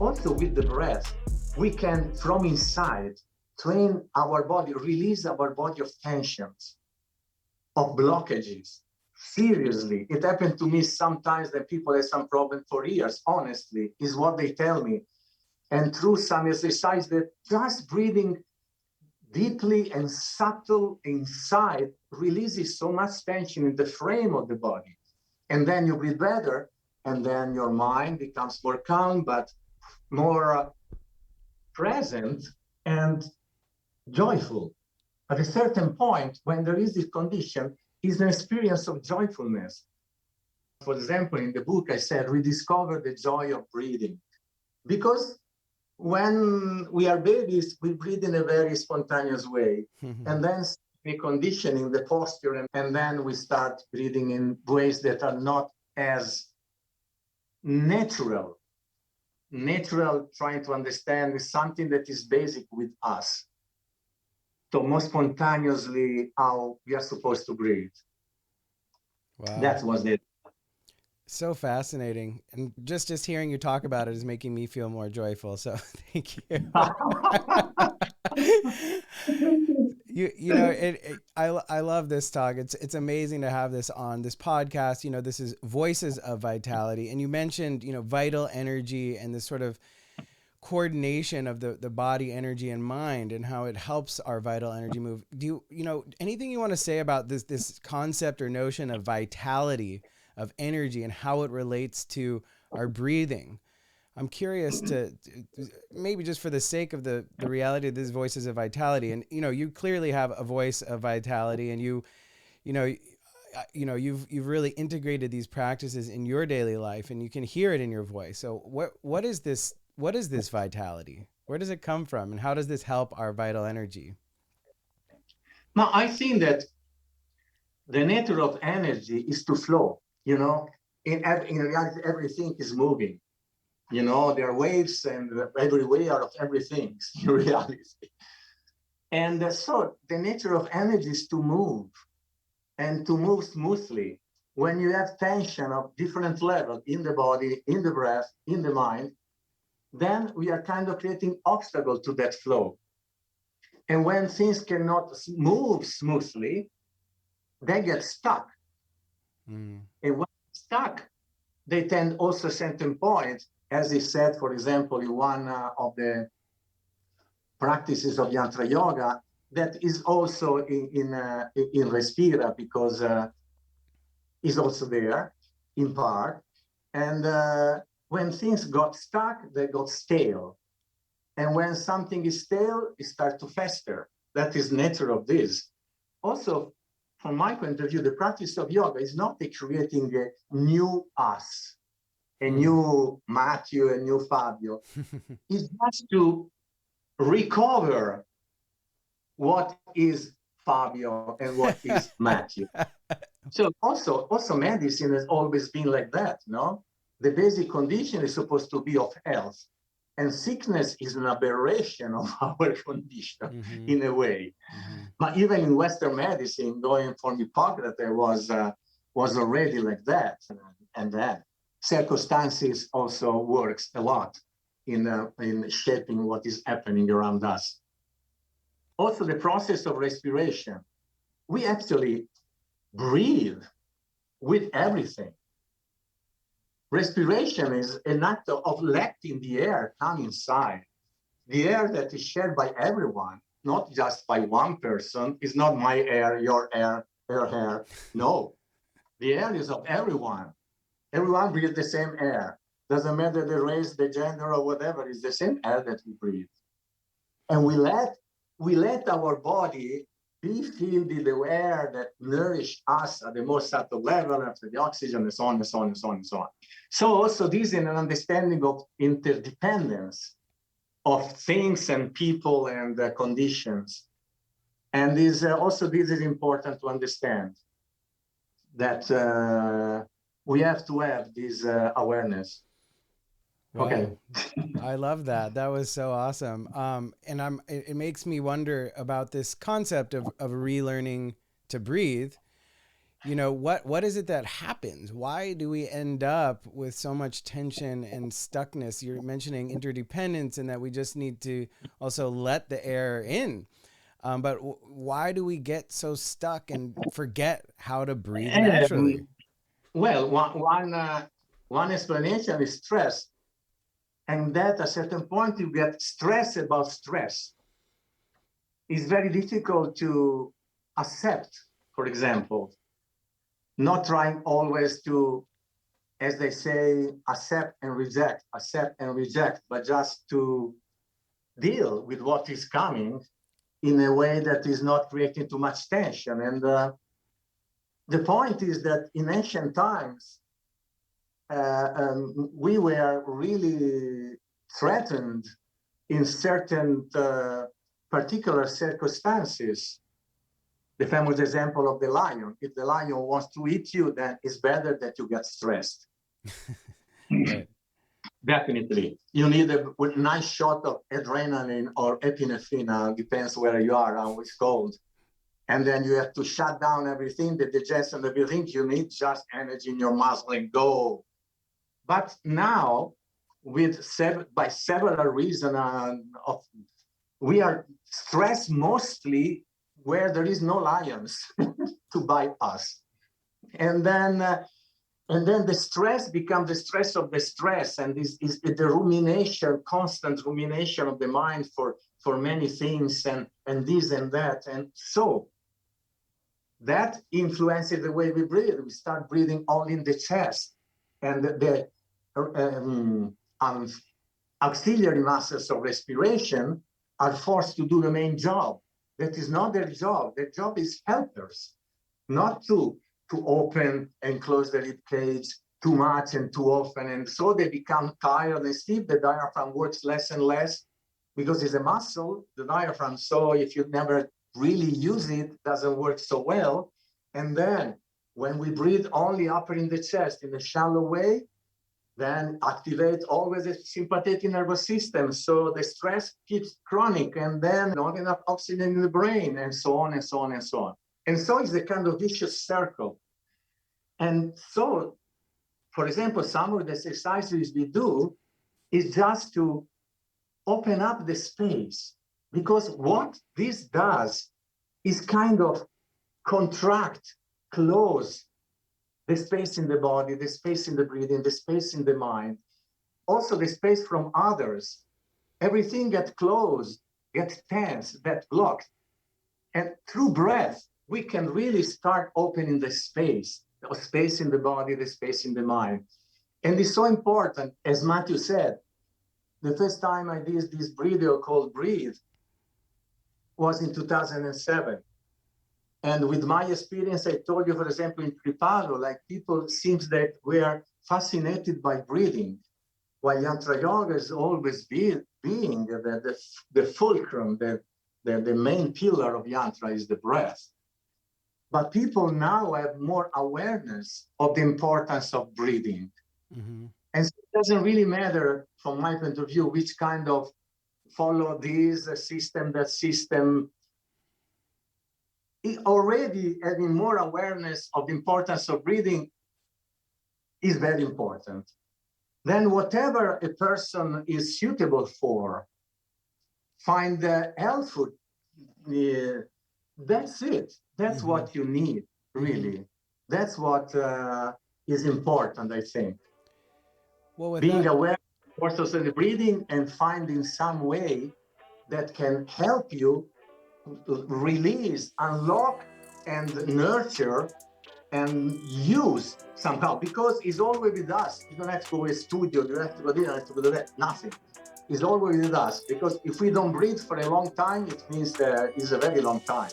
Also with the breath, we can from inside train our body, release our body of tensions, of blockages. Seriously, it happened to me sometimes that people have some problem for years, honestly, is what they tell me. And through some exercise that just breathing deeply and subtle inside releases so much tension in the frame of the body. And then you breathe better, and then your mind becomes more calm, but more present and joyful. At a certain point, when there is this condition, is an experience of joyfulness. For example, in the book, I said, rediscover the joy of breathing. Because when we are babies, we breathe in a very spontaneous way. And then we conditioning the posture, and then we start breathing in ways that are not as natural. Natural, trying to understand, is something that is basic with us. So more spontaneously how we are supposed to breathe. Wow. That was it. So fascinating. And just hearing you talk about it is making me feel more joyful. So thank you. I love this talk. It's amazing to have this on this podcast. This is Voices of Vitality. And you mentioned, vital energy and this sort of coordination of the body energy and mind and how it helps our vital energy move. Do anything you want to say about this concept or notion of vitality, of energy, and how it relates to our breathing? I'm curious to maybe just for the sake of the reality of these voices of vitality. And, you clearly have a voice of vitality, and you've really integrated these practices in your daily life, and you can hear it in your voice. So what is this? What is this vitality? Where does it come from? And how does this help our vital energy? Now, I think that the nature of energy is to flow, in reality, everything is moving. There are waves and everywhere of everything in reality. And so the nature of energy is to move and to move smoothly. When you have tension of different levels in the body, in the breath, in the mind, then we are kind of creating obstacle to that flow. And when things cannot move smoothly, they get stuck. And when stuck, they tend also certain points, as he said, for example, in one of the practices of Yantra Yoga, that is also in Respira, because is also there in part. And when things got stuck, they got stale. And when something is stale, it starts to fester. That is nature of this. Also, from my point of view, the practice of yoga is not creating a new us, a new Matthew, a new Fabio. It's just to recover what is Fabio and what is Matthew. So also medicine has always been like that, no? The basic condition is supposed to be of health. And sickness is an aberration of our condition in a way. But even in Western medicine, going from Hippocrates was already like that. And then circumstances also works a lot in shaping what is happening around us. Also, the process of respiration. We actually breathe with everything. Respiration is an act of letting the air come inside. The air that is shared by everyone, not just by one person, is not my air, your air, her hair. No, the air is of everyone. Everyone breathes the same air. Doesn't matter the race, the gender, or whatever, it's the same air that we breathe. And we let our body be filled with the air that nourish us at the most subtle level after the oxygen, and so on, and so on, and so on, and so on. So also this is an understanding of interdependence of things and people and conditions. And this is important to understand that we have to have this awareness. Wow. Okay. I love that. That was so awesome. And it makes me wonder about this concept of relearning to breathe. what is it that happens? Why do we end up with so much tension and stuckness? You're mentioning interdependence and that we just need to also let the air in. But why do we get so stuck and forget how to breathe naturally? Well, one explanation is stress, and that at a certain point you get stress about stress. It's very difficult to accept, for example, not trying always to, as they say, accept and reject, but just to deal with what is coming in a way that is not creating too much tension. And the point is that in ancient times, we were really threatened in certain particular circumstances. The famous example of the lion. If the lion wants to eat you, then it's better that you get stressed. Right. Definitely. You need a nice shot of adrenaline or epinephrine, depends where you are, how it's called. And then you have to shut down everything, the digestion, everything. You need just energy in your muscle and go. But now, by several reasons, we are stressed mostly where there is no lions to bite us. And then the stress becomes the stress of the stress, and this is the rumination, constant rumination of the mind for many things, and this and that. And so that influences the way we breathe. We start breathing only in the chest, and the auxiliary muscles of respiration are forced to do the main job. That is not their job. Their job is helpers, not to open and close the rib cage too much and too often. And so they become tired and stiff. The diaphragm works less and less because it's a muscle, the diaphragm. So if you never really use it, doesn't work so well. And then when we breathe only upper in the chest in a shallow way, then activate always the sympathetic nervous system. So the stress keeps chronic, and then not enough oxygen in the brain, and so on and so on and so on. And so it's a kind of vicious circle. And so, for example, some of the exercises we do is just to open up the space, because what this does is kind of contract, close the space in the body, the space in the breathing, the space in the mind, also the space from others. Everything gets closed, gets tense, gets blocked. And through breath, we can really start opening the space in the body, the space in the mind. And it's so important, as Matthew said, the first time I did this video called Breathe was in 2007. And with my experience, I told you, for example, in Tripalo, like people seems that we are fascinated by breathing, while Yantra Yoga is always being the fulcrum, the main pillar of Yantra is the breath. But people now have more awareness of the importance of breathing. Mm-hmm. And so it doesn't really matter, from my point of view, which kind of follow this system, that system. Already having more awareness of the importance of breathing is very important. Then whatever a person is suitable for, find helpful. That's it. That's mm-hmm. what you need, really. Mm-hmm. That's what is important, I think. Well, being aware also of the breathing and finding some way that can help you release, unlock, and nurture and use somehow, because it's always with us. You don't have to go to a studio, you don't have to go there, you don't have to go there, nothing. It's always with us, because if we don't breathe for a long time, it means it's a very long time.